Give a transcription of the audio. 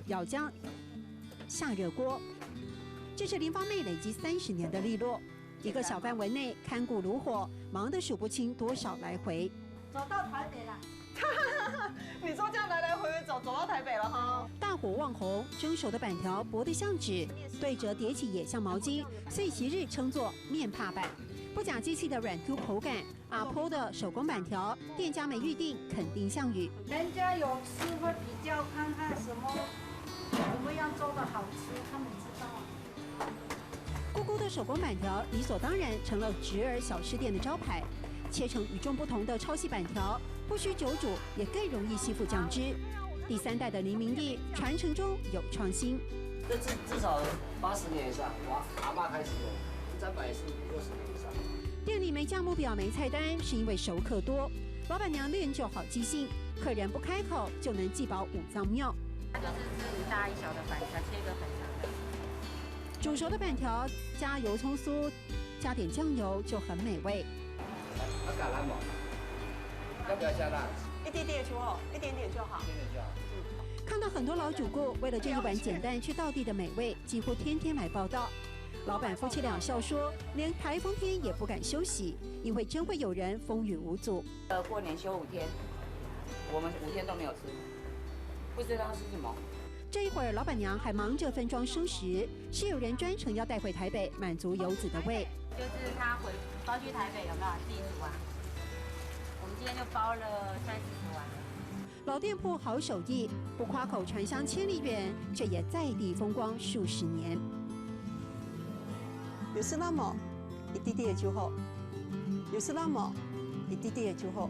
舀姜下热锅。这是林芳妹累积30年的利落，一个小范围内看顾炉火，忙得数不清多少来回。走到台北了。你说这样来来回回走到台北了哈？大火旺红，蒸熟的板条薄得像纸，对折叠起也像毛巾，所以昔日称作面帕板。不假机器的软 Q 口感，阿婆的手工板条，店家没预定肯定项羽。人家有吃会比较看看什么样做的好吃，他们知道啊。姑姑的手工板条理所当然成了侄儿小吃店的招牌。切成与众不同的超细板条，不需久煮，也更容易吸附酱汁。第3代的林明义传承中有创新，这至少80年以上，我阿嬷开始用，360年以上。店里没价目表、没菜单，是因为熟客多。老板娘练就好记性，客人不开口就能记饱5脏庙。它就是1大1小的板条，切一个很长的。煮熟的板条加油葱酥，加点酱油就很美味。那橄榄吗？要不要加辣？一点点就好，一点点就好。看到很多老主顾为了这一碗简单却道地的美味，几乎天天来报道。老板夫妻俩笑说，连台风天也不敢休息，因为真会有人风雨无阻。过年休5天，我们5天都没有吃，不知道是什么。这一会儿，老板娘还忙着分装生食，是有人专程要带回台北，满足游子的胃。就是他包去台北有没有自己煮啊？我们今天就包了30-40碗。老店铺好手艺，不夸口传香千里远，却也在地风光数十年。有是那么一滴滴的就好，有是那么一滴滴的就好。